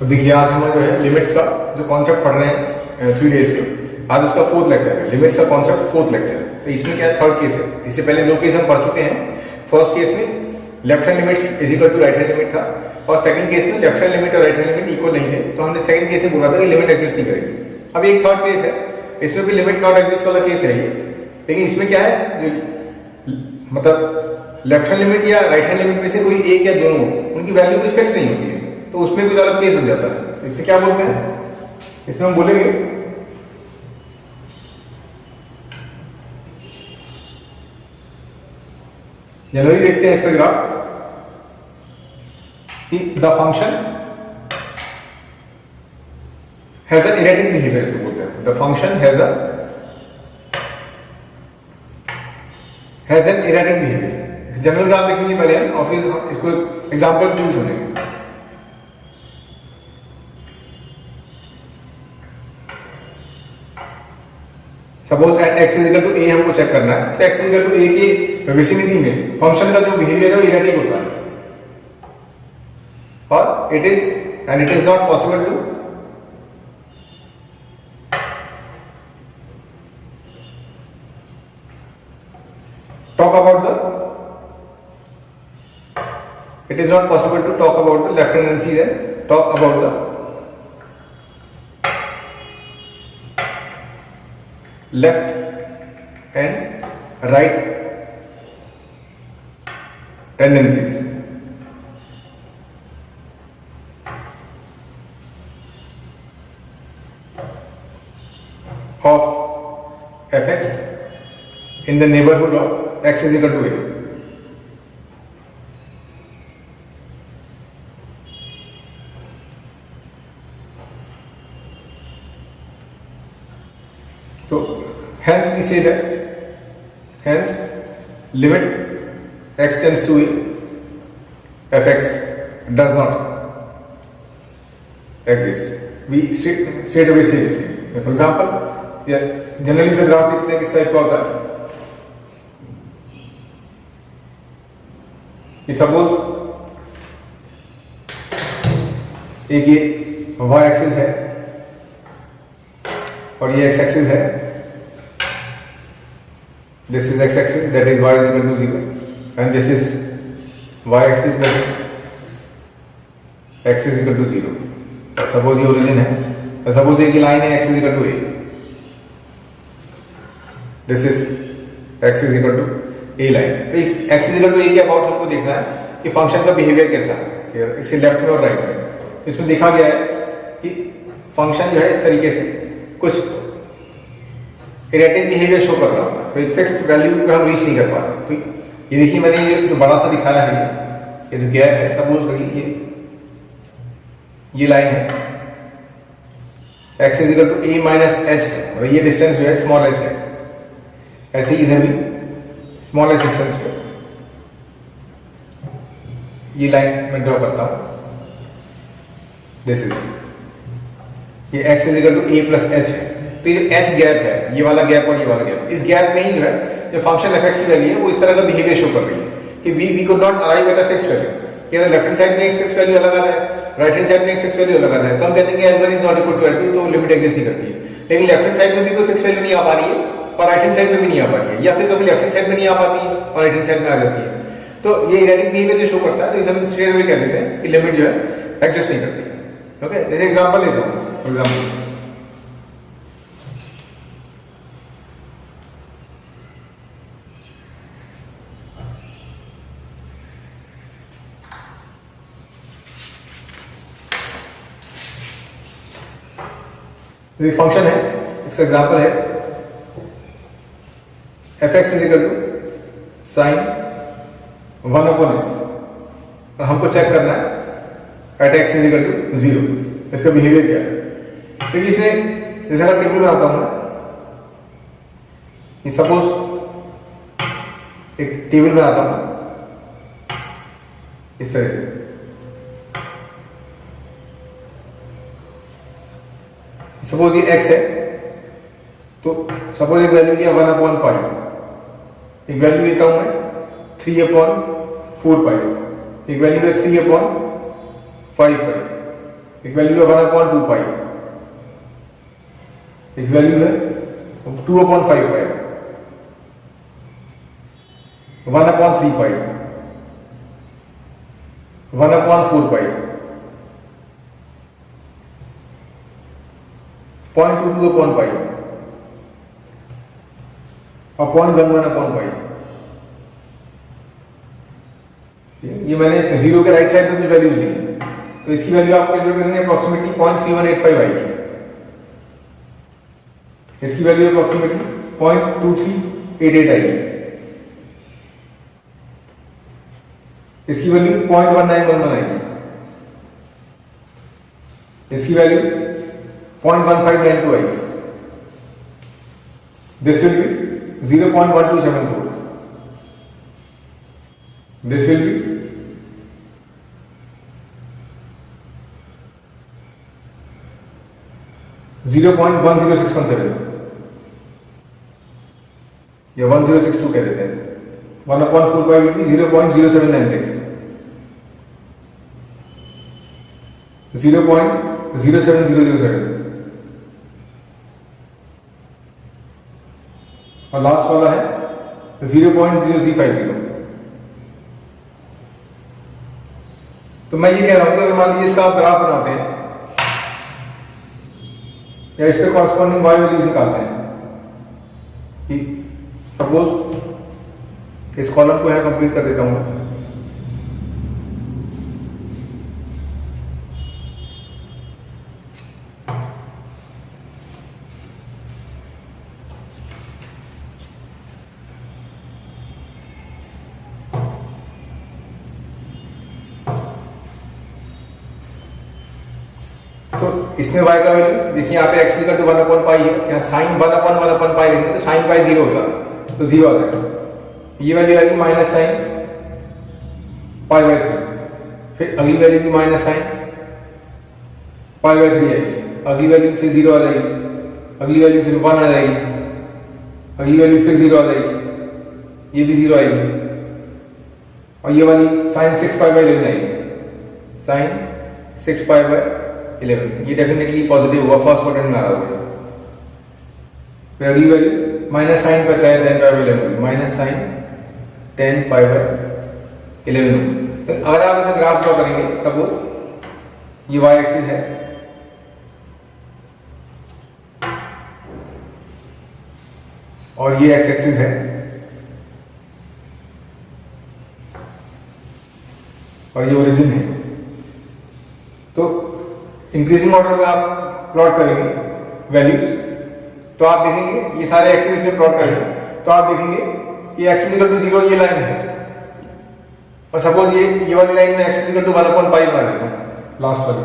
तो देखिए आज हम जो है लिमिट्स का जो कॉन्सेप्ट पढ़ रहे हैं 3 डेज से, आज उसका 4th लेक्चर है। लिमिट्स का कॉन्सेप्ट 4th लेक्चर। तो इसमें क्या है, 3rd केस है। इससे पहले 2 केस हम पढ़ चुके हैं। फर्स्ट केस में left hand limit is equal to right hand limit था, और सेकंड केस में लेफ्ट हैंड लिमिट और राइट हैंड लिमिट इक्वल नहीं थे। तो हमने सेकंड केस में बोला था कि लिमिट एग्जिस्ट नहीं करेगी। अब एक 3rd केस है, इसमें भी लिमिट नॉट एग्जिस्ट वाला केस है ये। लेकिन इसमें क्या है, मतलब लेफ्ट हैंड लिमिट या राइट हैंड लिमिट में से कोई एक या दोनों, उनकी वैल्यू कुछ फिक्स नहीं होती है, तो उसमें कुछ अलग केस बन जाता है। तो इसमें क्या बोलते हैं, इसमें हम बोलेंगे जनरली देखते हैं इसका ग्राफ कि the function has an erratic behaviour, इसको बोलते हैं the function has an erratic behaviour. General graph देखेंगे पहले हम, और फिर इसको एग्जांपल चूज करेंगे। Suppose at x is equal to a हमको चेक करना है, तो x is equal to a की विसिनिटी में फंक्शन का जो बिहेवियर है वो इरेटिक होता है, और it is not possible to talk about the left tendencies and talk about the left and right tendencies of fx in the neighborhood of x is equal to a। तो hence we say that hence limit x tends to a fx does not exist। We straight away say this thing। For example, generally से graph देखते हैं किस type का होता है कि suppose एक ये y एक्सिस है और ये x एक्सिस है, this is x axis, that is y is equal to 0, and this is y axis, that is x is equal to 0। Suppose ये ओरिजिन है, सपोज एक लाइन है x is equal to a, this is x is equal to a line. तो इस x is equal to a के about हमको देखना है कि फंक्शन का बिहेवियर कैसा है, इसके लेफ्ट में और राइट में। तो इसमें देखा गया है कि फंक्शन जो है इस तरीके से कुछ इरेटिक बिहेवियर शो कर रहा होता है, कोई फिक्स्ड वैल्यू पे हम रीच नहीं कर पा रहे। तो ये देखिए मैंने ये जो बड़ा सा दिखाया है, ये जो गैप है, सपोज करिए ये लाइन है, x is equal to a minus h है, और ये डिस्टेंस जो है स्मॉल h है। ऐसे ही इधर भी स्मॉल h डिस्टेंस पे ये लाइन मैं ड्रॉ करता हूं, दिस इज ये x is equal to a plus h है। तो ये h गैप है, ये वाला गैप और ये वाला गैप, इस गैप में ही जो है जो फंक्शन fx की वैल्यू है वो इस तरह का बिहेवियर शो कर रही है कि we could not arrive at a fixed value. कि अगर लेफ्ट हैंड साइड में एक फिक्स्ड वैल्यू अलग आता है, राइट हैंड साइड में एक फिक्स्ड वैल्यू अलग आता है, तो हम कहते हैं कि L1 is not equal to L2, तो लिमिट एग्जिस्ट नहीं करती है। लेकिन लेफ्ट हैंड साइड में भी कोई फिक्स्ड वैल्यू नहीं आ पा रही है और राइट हैंड साइड में भी नहीं आ पा रही है, या फिर कभी लेफ्ट हैंड साइड में नहीं आ पाती है और राइट हैंड साइड में आ जाती है। तो ये इरेटिक बिहेवियर जो शो करता है, तो इसे हम स्ट्रेट अवे कह देते हैं कि लिमिट जो है एग्जिस्ट नहीं करती है। ओके, जैसे एग्जांपल लेता हूं, फॉर एग्जांपल एक फंक्शन है, इसका एग्जांपल है fx is equal to sine 1 upon x, और हमको चेक करना है at x is equal to 0 इसका बिहेवियर क्या है। तो इसमें जैसे मैं टेबल बनाता हूं, सपोज एक टेबल बनाता हूं इस तरह से, सपोज ये x है, तो सपोज एक वैल्यू लिया 1 अपॉन पाई, एक वैल्यू लेता हूं मैं 3 अपॉन 4 पाई, एक वैल्यू है 3 अपॉन 5 पाई। एक वैल्यू है 1/2 पाई, एक वैल्यू है 2/5 पाई, 1/3 पाई, 1/4 पाई, 0.22 पाई और 0.11 पाई। ये मैंने जीरो के राइट साइड में कुछ वैल्यूज दी, तो इसकी वैल्यू आप कैलकुलेट करेंगे अप्रोक्सीमेटली 0.3185 आएगी, इसकी वैल्यू अप्रोक्सीमेटली 0.2388 आएगी, इसकी वैल्यू 0.1911 आएगी, इसकी वैल्यू 0.1592 आएगी, this will be 0.1274, this will be 0.10617 या 1062 कह देते हैं, 1/4 पाई विल बी 0.0796, 0.07007 और लास्ट वाला है 0.0350। तो मैं ये कह रहा हूं कि अगर मान लीजिए इसका आप ग्राफ बनाते हैं या इस पे कॉरस्पॉन्डिंग वाई वैल्यूज निकालते हैं कि सपोज इस कॉलम को यहां कंप्लीट कर देता हूं, तो इसमें y का वैल्यू देखिए यहाँ पे x इक्वल टू 1/पाई है, यहाँ साइन 1/1/पाई लेंगे तो साइन पाई 0 होता, तो 0 आ जाएगा। ये वैल्यू आएगी माइनस साइन π/3, फिर अगली वैल्यू भी माइनस साइन π/3 आएगी, अगली वैल्यू फिर 0 आ जाएगी, अगली वैल्यू फिर 1 आ जाएगी, अगली वैल्यू फिर 0 आ जाएगी, ये भी 0 आएगी, और ये वाली साइन 6π/11 आएगी, साइन 6π/11, ये डेफिनेटली पॉजिटिव हुआ, फर्स्ट क्वाड्रेंट में आ रहा होगा। फिर अगली वैल्यू माइनस साइन पर 10π/11, माइनस साइन 10π/11। तो अगर आप ऐसा ग्राफ ड्रॉ करेंगे, सपोज ये y एक्सिस है और ये x एक्सिस है और ये ओरिजिन है, तो इंक्रीजिंग ऑर्डर में आप प्लॉट करेंगे वैल्यूज, तो आप देखेंगे ये सारे एक्सिस में प्लॉट करेंगे तो आप देखेंगे कि x इक्वल टू 0 ये लाइन है, और सपोज ये वाली लाइन में x इक्वल टू 1/पाई बना देता हूं, लास्ट वाली,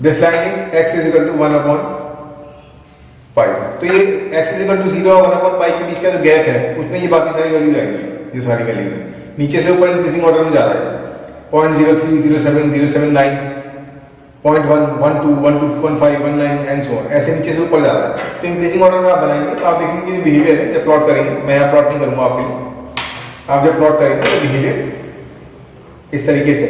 this line is x equal to 1/पाई। तो ये x इक्वल टू 0 और 1/पाई के बीच का जो गैप है उसमें ये बाकी सारी वैल्यूज आएंगी, ये सारी वैल्यूज नीचे से ऊपर इंक्रीजिंग ऑर्डर में जा रहा है, 0.03, 0.7, 0.79, 0.1, 1.2, 1.2, 1.5, 1.9 एंड सो ऑन, ऐसे नीचे से ऊपर जा रहा है। तो इंक्रीजिंग ऑर्डर में आप बनाएंगे तो आप देखेंगे ये बिहेवियर है, जब प्लॉट करेंगे, मैं यहाँ प्लॉट नहीं करूंगा आपके लिए, आप जब प्लॉट करेंगे तो बिहेवियर इस तरीके से,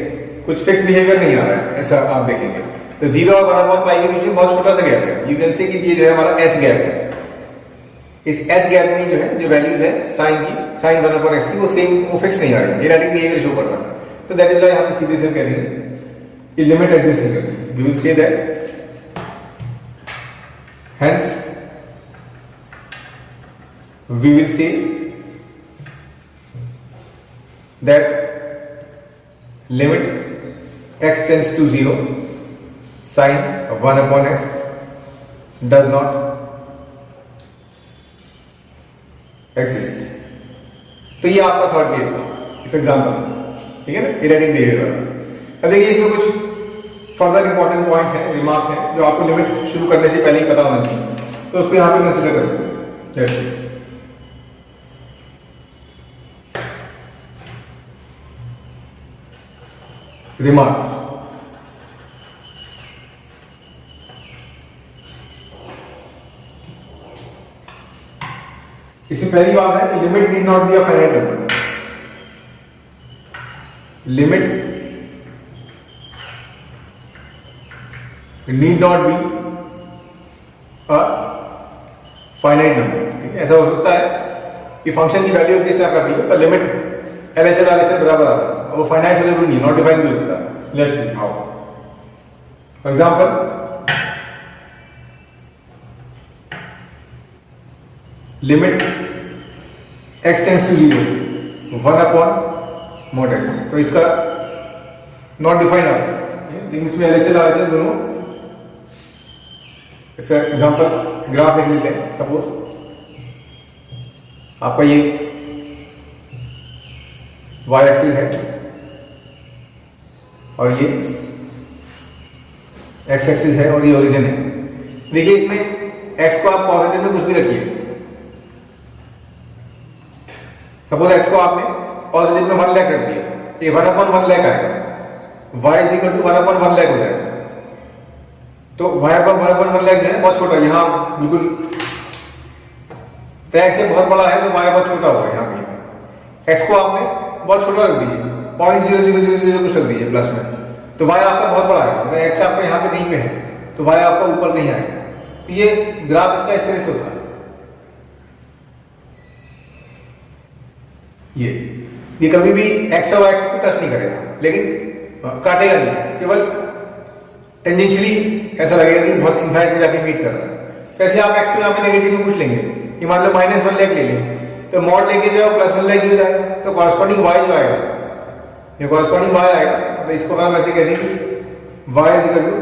कुछ फिक्स बिहेवियर नहीं आ रहा है, ऐसा आप देखेंगे। तो 0 और 1/पाई के बीच में बहुत छोटा सा गैप है, यू कैन से कि ये जो है हमारा एच गैप है, इस एच गैप में जो है जो वैल्यूज है साइन की, साइन 1/x की, वो सेम, वो फिक्स नहीं आ रही है, इरेडिक बिहेवियर शो कर रहा है। तो दैट इज व्हाई हम सीधे से कह देंगे कि लिमिट एग्जिस्ट नहीं करती, we will say that hence we will say that limit x tends to 0 sine 1/x does not exist. तो ये आपका थर्ड केस था, इस एग्जांपल, ठीक है ना, इरेडिक बिहेवियर। अब देखिए इसमें कुछ फर्दर इंपॉर्टेंट पॉइंट्स हैं, रिमार्क्स हैं जो आपको लिमिट्स शुरू करने से पहले ही पता होना चाहिए, तो उसको यहां पे कंसीडर करें। रिमार्क्स, इसमें पहली बात है कि limit need not be a finite number. Limit need not be a finite number. ठीक है, ऐसा हो सकता है कि फंक्शन की वैल्यू एग्जिस्ट ना करती हो पर लिमिट LHS RHS बराबर आ रहा है, वो फाइनाइट हो जरूरी नहीं, नॉट डिफाइंड भी हो सकता है। Let's see how. For example limit x tends to 0 1 upon mod x, तो इसका नॉट डिफाइंड आ रहा है, लेकिन इसमें LHS RHS दोनों। इसका एग्जांपल ग्राफ देख लेते हैं। सपोज आपका ये y एक्सिस है और ये x एक्सिस है और ये ओरिजिन है। देखिए इसमें x को आप पॉजिटिव में कुछ भी रखिए। सपोज x को आपने पॉजिटिव में 1 लाख रख दिया तो ये 1/1 लाख आएगा, y is equal to 1/1 lakh हो जाएगा। तो y/1/1 लाख जो है बहुत छोटा, यहाँ बिल्कुल तो x से बहुत बड़ा है तो y बहुत छोटा होगा। यहाँ कहीं पे x को आपने बहुत छोटा रख दीजिए, 0.0000 कुछ रख दीजिए प्लस में, तो y आपका बहुत बड़ा है, मतलब x आपका यहाँ पे नहीं पे है तो y आपका ऊपर कहीं आएगा। तो ये ग्राफ इसका इस तरह से होता है। ये कभी भी x और y एक्सिस को टच नहीं करेगा, लेकिन काटेगा नहीं, केवल टेंजेंशियली ऐसा लगेगा कि बहुत इनफाइनाइट में जाके मीट कर रहा है। कैसे आप x को यहाँ पे नेगेटिव में कुछ लेंगे, कि मान लो -1 लाख ले लें तो मॉड लेके जो है +1 लाख ही हो जाएगा, तो कॉरस्पॉन्डिंग y जो आएगा, ये कॉरस्पॉन्डिंग y आएगा। तो इसको अगर हम ऐसे कह दें कि y is equal to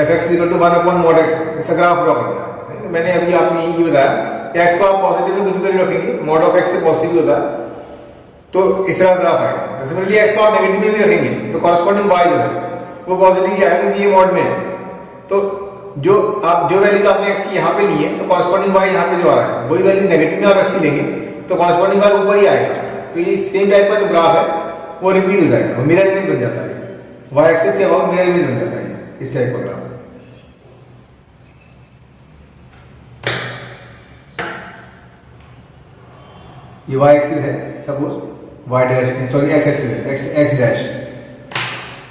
fx is equal to 1/mod x, ऐसा ग्राफ ड्रॉ करना है। मैंने अभी आपको ये बताया कि x को आप पॉजिटिव में कुछ भी करके रखेंगे, mod ऑफ x पे पॉजिटिव ही होता है, तो इस तरह ग्राफ आएगा। सिमिलरली x को आप नेगेटिव में भी रखेंगे तो कॉरस्पॉन्डिंग y जो है वो पॉजिटिव ही आएगा, क्योंकि ये मॉड में है। तो जो वैल्यूज आपने x की यहाँ पे ली है तो कॉरस्पॉन्डिंग y यहाँ पे जो आ रहा है वही वैल्यू नेगेटिव में आप x की लेंगे तो कॉरस्पॉन्डिंग y ऊपर ही आएगा। तो ये सेम टाइप का जो ग्राफ है वो रिपीट हो जाएगा और मिरर इमेज बन जाता है, y एक्सिस के अबाउट मिरर इमेज बन जाता है इस टाइप का ग्राफ। ये y एक्सिस है, suppose y dash, sorry x axis है, x डैश,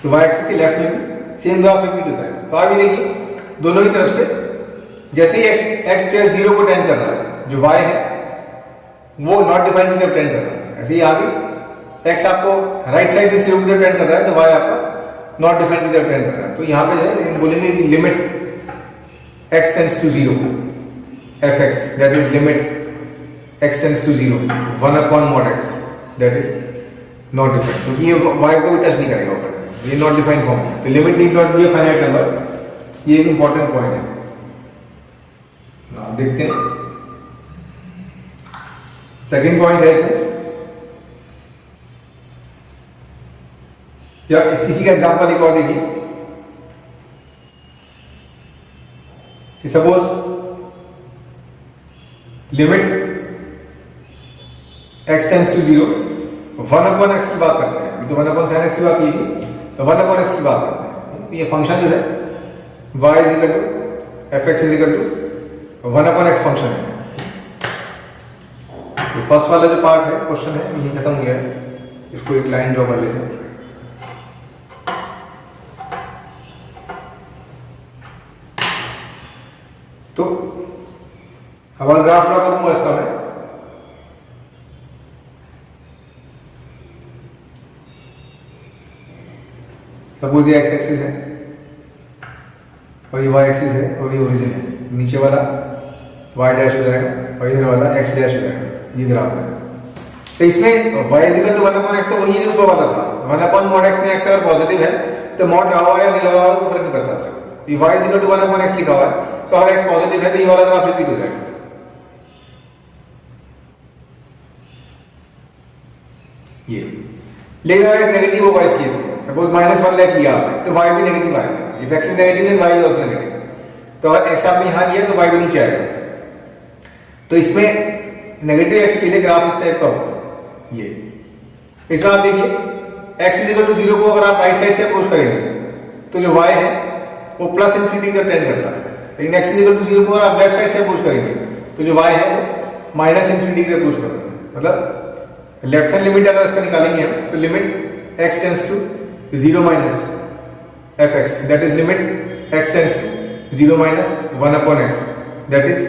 तो y एक्सिस के लेफ्ट में भी सेम ग्राफ रिपीट होता है। तो आप ये देखिए दोनों ही तरफ से जैसे ही x जो 0 को टेंड कर रहा है, जो y है वो नॉट डिफाइंड की तरफ टेंड कर रहा है, ऐसे ही आगे x आपको राइट साइड से 0 की तरफ टेंड कर रहा है तो y आपका नॉट डिफाइंड की तरफ टेंड कर रहा है। तो यहाँ पे जो है बोलेंगे कि limit x tends to 0 fx, that is limit x tends to 0 1/mod x, that is not defined, क्योंकि ये y को भी टच नहीं करेगा ऊपर, ये नॉट डिफाइंड फॉर्म है। तो limit need not be a finite number, ये एक इंपॉर्टेंट पॉइंट है। देखते हैं सेकंड पॉइंट है इसमें, या इसी का एग्जांपल एक और देखिए कि suppose limit x tends to 0 1/x की बात करते हैं, तो 1/sin x की बात की थी, तो 1/x की बात करते हैं। ये फंक्शन जो है y is equal to fx is equal to 1/x function है। तो फर्स्ट वाला जो पार्ट है क्वेश्चन है ये खत्म हो गया है, इसको एक लाइन ड्रॉ कर लेते हैं। तो हमारा ग्राफ ड्रॉ करूंगा इसका मैं, सपोज ये x एक्सिस है और ये y एक्सिस है और ये ओरिजिन है, नीचे वाला y डैश हो जाएगा और इधर वाला x डैश हो जाएगा, ये ग्राफ है। तो इसमें y is equal to 1/x तो वही है ऊपर वाला था, 1/mod x में x अगर पॉजिटिव है तो mod लगा हुआ है या नहीं लगा हुआ है फर्क नहीं पड़ता उससे। y is equal to 1/x लिखा हुआ है तो अगर x पॉजिटिव है तो ये वाला ग्राफ रिपीट हो जाएगा। ये लेकिन अगर नेगेटिव होगा इस केस में, सपोज -1 लाख लिया आपने तो y भी नेगेटिव आएगा, if x is negative then y is also negative. तो अगर x आपने यहां लिया तो y भी नीचे आएगा। तो इसमें नेगेटिव x के लिए ग्राफ इस टाइप का होगा। ये इसमें आप देखिए x इज इक्वल टू 0 को अगर आप राइट साइड से अप्रोच करेंगे तो जो y है वो प्लस इंफिनिटी की तरफ टेंड करता है, लेकिन x इज इक्वल टू 0 को अगर आप लेफ्ट साइड से अप्रोच करेंगे तो जो y है वो माइनस इंफिनिटी की तरफ अप्रोच करता है। मतलब लेफ्ट हैंड लिमिट अगर इसका निकालेंगे हम तो लिमिट x टेंस टू 0 माइनस fx, that is limit x tends to 0 माइनस 1 upon x, that is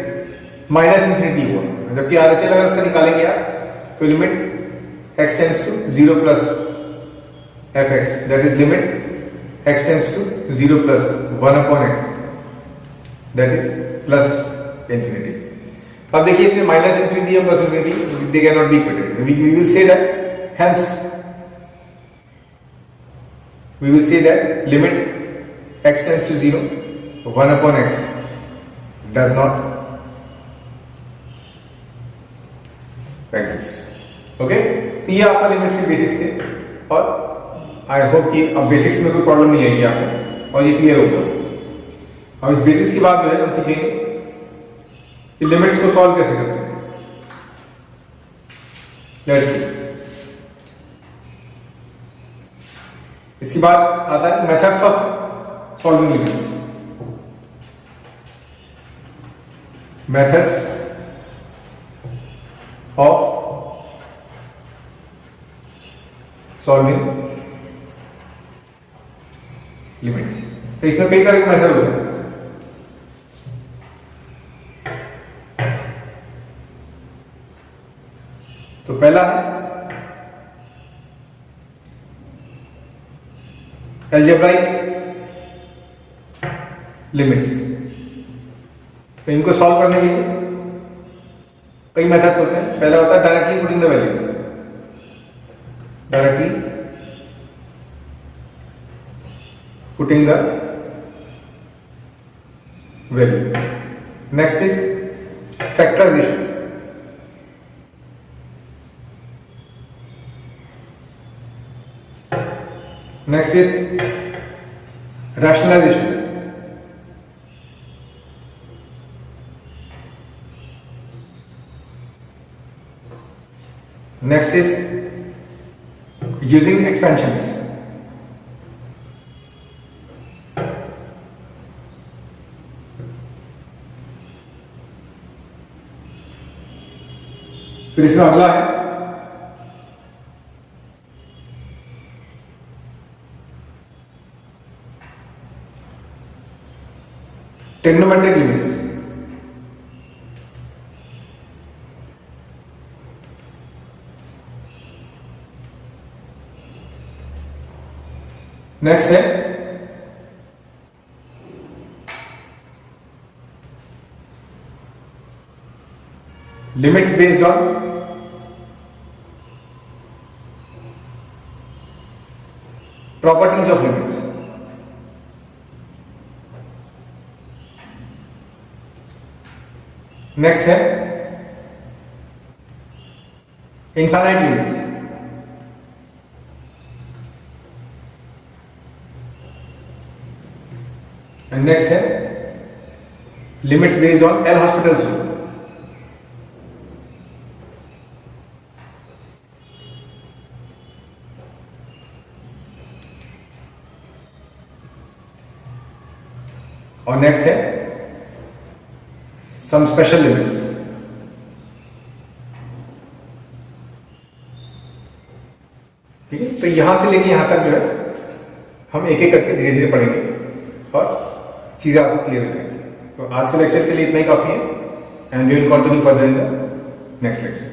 minus infinity हुआ। जबकि RHL अगर उसका निकालेंगे आप तो limit x tends to 0 plus fx, that is limit x tends to 0 plus 1 upon x, that is plus infinity. अब देखिए इसमें माइनस इंफिनिटी और plus infinity, they can not be equated. We will say that hence we will say that limit x tends to 0 1 upon x does not exist. Okay, तो ये आपका limits के basics थे और आई होप कि अब basics में कोई प्रॉब्लम नहीं आएगी आपको और ये क्लियर होगा। अब इस बेसिक्स के बाद जो है हम सीखेंगे कि लिमिट्स को सॉल्व कैसे करते हैं। Let's see. इसके बाद आता है methods of solving limits. Methods of solving limits. तो इसमें कई तरह के मेथड होते हैं। तो पहला है अलजेब्राइक लिमिट्स। तो इनको सॉल्व करने के लिए कई मेथड्स होते हैं। पहला होता है directly putting the value, directly putting the value. Next is factorization. Next is rationalization. Next is using expansions. फिर इसमें अगला है ट्रिग्नोमेट्रिक लिमिट्स। नेक्स्ट है limits based on properties of limits. Next है इनफाइनाइट लिमिट्स। एंड नेक्स्ट है limits based on L hospitals rule. और next है some special limits। ठीक है, तो यहां से लेके यहां तक जो है हम एक एक करके धीरे धीरे पढ़ेंगे और चीजें आपको क्लियर हो जाएंगी। तो आज के लेक्चर के लिए इतना ही काफी है and we will continue further in the next lecture.